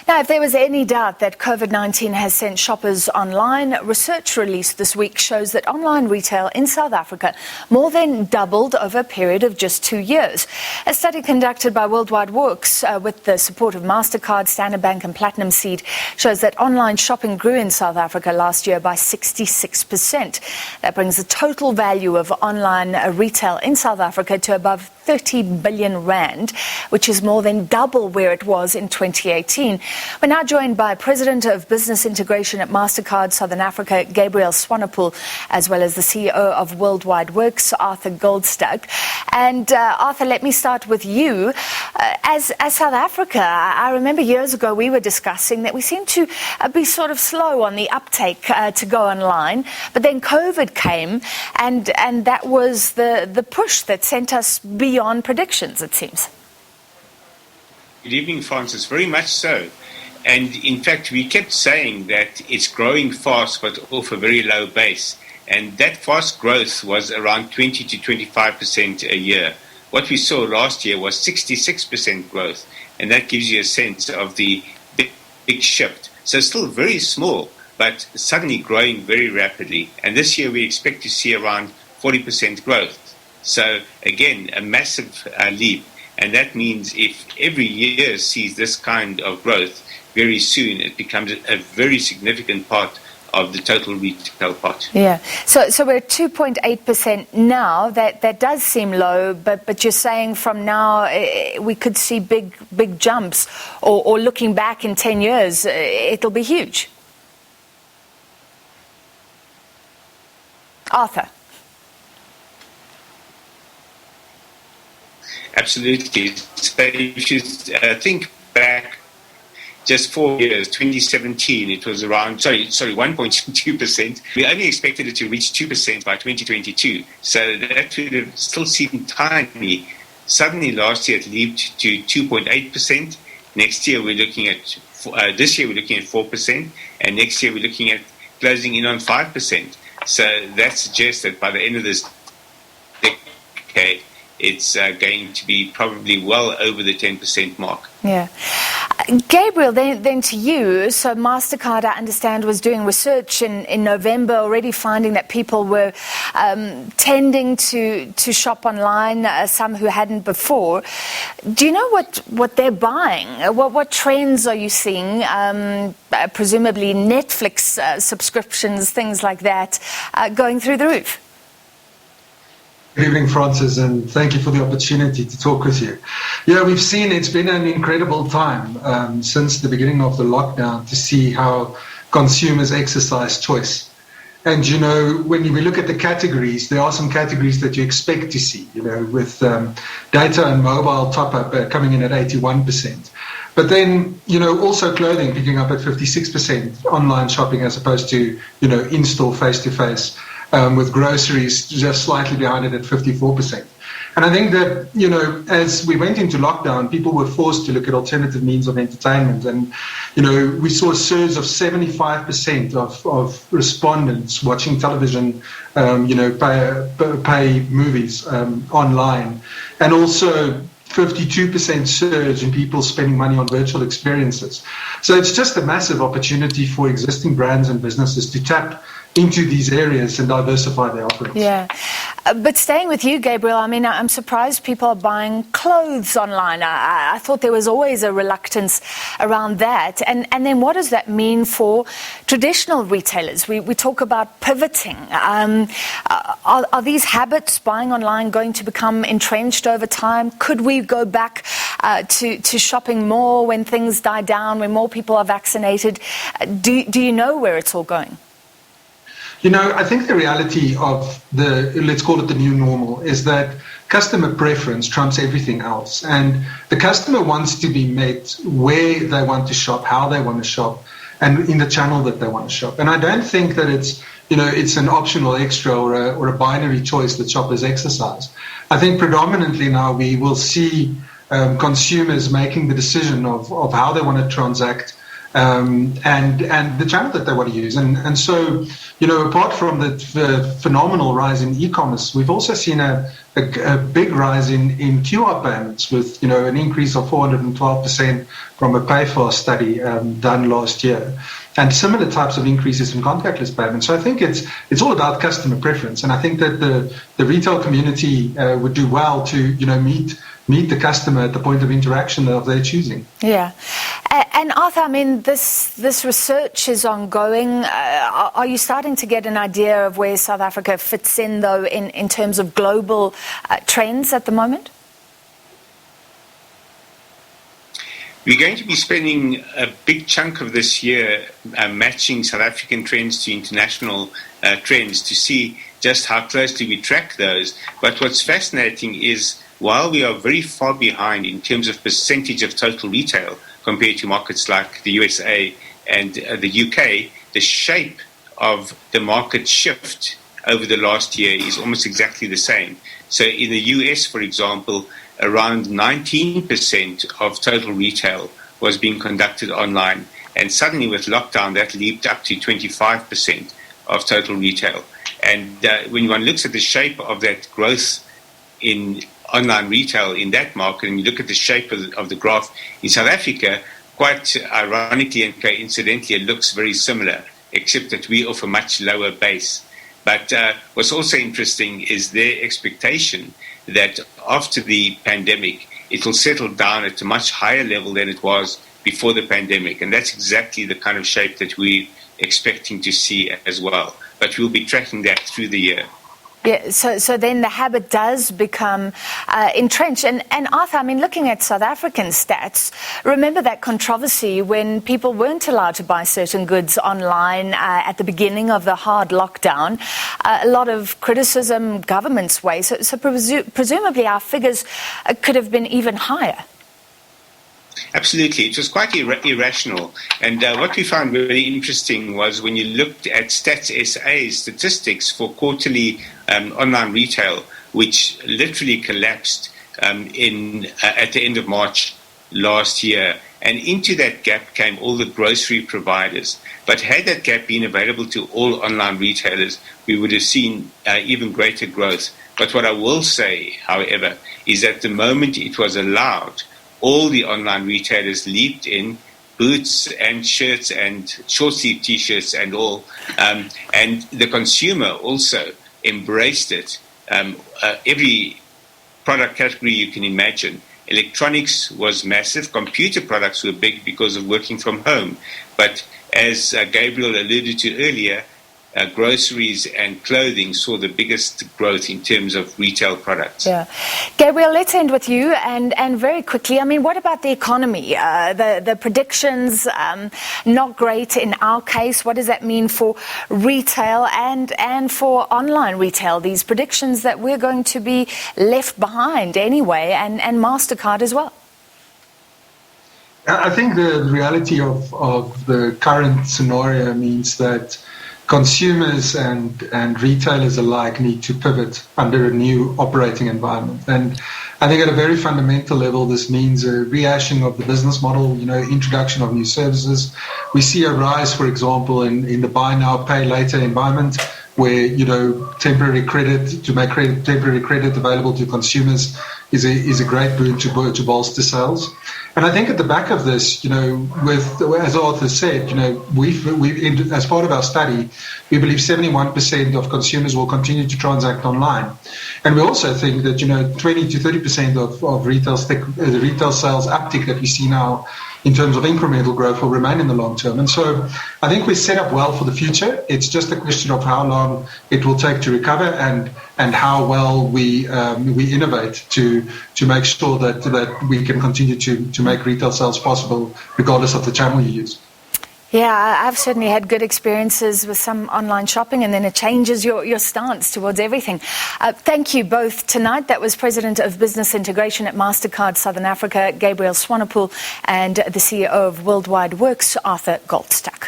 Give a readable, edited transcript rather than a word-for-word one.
Now, if there was any doubt that COVID-19 has sent shoppers online, research released this week shows that online retail in South Africa more than doubled over a period of just 2 years. A study conducted by World Wide Worx with the support of MasterCard, Standard Bank and Platinum Seed shows that online shopping grew in South Africa last year by 66%. That brings the total value of online retail in South Africa to above 30 billion rand, which is more than double where it was in 2018. We're now joined by President of Business Integration at MasterCard Southern Africa, Gabriel Swanepoel, as well as the CEO of World Wide Worx, Arthur Goldstuck. And Arthur, let me start with you. As South Africa, I remember years ago we were discussing that we seem to be sort of slow on the uptake to go online, but then COVID came and that was the push that sent us beyond predictions, it seems. Good evening, Francis. Very much so. And in fact, we kept saying that it's growing fast, but off a very low base. And that fast growth was around 20 to 25% a year. What we saw last year was 66% growth. And that gives you a sense of the big shift. So still very small, but suddenly growing very rapidly. And this year we expect to see around 40% growth. So again, a massive leap. And that means if every year sees this kind of growth, very soon it becomes a very significant part of the total retail pot. Yeah. So we're at 2.8% now. That does seem low, but you're saying from now we could see big jumps, or looking back in 10 years, it'll be huge. Arthur. Absolutely. So if you think back just 4 years, 2017, it was around, 1.2%. We only expected it to reach 2% by 2022. So that would have still seemed tiny. Suddenly last year it leaped to 2.8%. Next year we're looking at, this year we're looking at 4%. And next year we're looking at closing in on 5%. So that suggests that by the end of this decade, it's going to be probably well over the 10% mark. Yeah. Gabriel, then to you. So MasterCard, I understand, was doing research in November, already finding that people were tending to shop online, some who hadn't before. Do you know what they're buying? What trends are you seeing? Presumably Netflix subscriptions, things like that, going through the roof. Good evening, Francis, and thank you for the opportunity to talk with you. Yeah, we've seen it's been an incredible time since the beginning of the lockdown to see how consumers exercise choice. And, you know, when we look at the categories, there are some categories that you expect to see, you know, with data and mobile top-up coming in at 81%. But then, you know, also clothing picking up at 56%, online shopping as opposed to, you know, in-store face-to-face. With groceries just slightly behind it at 54%. And I think that, you know, as we went into lockdown, people were forced to look at alternative means of entertainment. And, you know, we saw a surge of 75% of respondents watching television, you know, pay movies online. And also 52% surge in people spending money on virtual experiences. So it's just a massive opportunity for existing brands and businesses to tap into these areas and diversify their offerings. Yeah. But staying with you, Gabriel, I mean, I'm surprised people are buying clothes online. I thought there was always a reluctance around that. And then what does that mean for traditional retailers? We talk about pivoting. Are these habits, buying online, going to become entrenched over time? Could we go back to shopping more when things die down, when more people are vaccinated? Do you know where it's all going? You know, I think the reality of let's call it the new normal, is that customer preference trumps everything else. And the customer wants to be met where they want to shop, how they want to shop, and in the channel that they want to shop. And I don't think that it's, you know, it's an optional extra or a binary choice that shoppers exercise. I think predominantly now we will see consumers making the decision of how they want to transact and the channel that they want to use. And so, apart from the phenomenal rise in e-commerce, we've also seen a big rise in QR payments with, an increase of 412% from a PayFast study done last year. And similar types of increases in contactless payments. So I think it's all about customer preference. And I think that the retail community would do well to, meet the customer at the point of interaction of their choosing. Yeah. And Arthur, this research is ongoing. Are you starting to get an idea of where South Africa fits in, though, in terms of global trends at the moment? We're going to be spending a big chunk of this year matching South African trends to international trends to see just how closely we track those. But what's fascinating is while we are very far behind in terms of percentage of total retail compared to markets like the USA and the UK, the shape of the market shift over the last year is almost exactly the same. So in the US, for example, around 19% of total retail was being conducted online. And suddenly with lockdown, that leaped up to 25% of total retail. And when one looks at the shape of that growth in online retail in that market, and you look at the shape of the graph in South Africa, quite ironically and coincidentally, it looks very similar, except that we offer much lower base. But what's also interesting is their expectation that after the pandemic, it will settle down at a much higher level than it was before the pandemic. And that's exactly the kind of shape that we're expecting to see as well. But we'll be tracking that through the year. Yeah, so then the habit does become entrenched. And Arthur, looking at South African stats, remember that controversy when people weren't allowed to buy certain goods online at the beginning of the hard lockdown. A lot of criticism government's way. So presumably our figures could have been even higher. Absolutely. It was quite irrational. And what we found very interesting was when you looked at Stats SA's statistics for quarterly online retail, which literally collapsed at the end of March last year. And into that gap came all the grocery providers. But had that gap been available to all online retailers, we would have seen even greater growth. But what I will say, however, is that the moment it was allowed, all the online retailers leaped in, boots and shirts and short-sleeve T-shirts and all. And the consumer also embraced it. Every product category you can imagine. Electronics was massive. Computer products were big because of working from home. But as Gabriel alluded to earlier, groceries and clothing saw the biggest growth in terms of retail products. Yeah. Gabriel, let's end with you and very quickly, what about the economy? The predictions, not great in our case. What does that mean for retail and for online retail? These predictions that we're going to be left behind anyway, and MasterCard as well. I think the reality of the current scenario means that consumers and retailers alike need to pivot under a new operating environment. And I think at a very fundamental level, this means a rehashing of the business model, introduction of new services. We see a rise, for example, in the buy now, pay later environment, where, temporary credit, to make temporary credit available to consumers is a great boon to bolster sales. And I think at the back of this, as Arthur said, we've as part of our study, we believe 71% of consumers will continue to transact online. And we also think that, 20 to 30% of the retail sales uptick that we see now in terms of incremental growth will remain in the long term. And so I think we're set up well for the future. It's just a question of how long it will take to recover and how well we innovate to make sure that we can continue to make retail sales possible regardless of the channel you use. Yeah, I've certainly had good experiences with some online shopping, and then it changes your stance towards everything. Thank you both tonight. That was President of Business Integration at MasterCard Southern Africa, Gabriel Swanepoel, and the CEO of World Wide Worx, Arthur Goldstuck.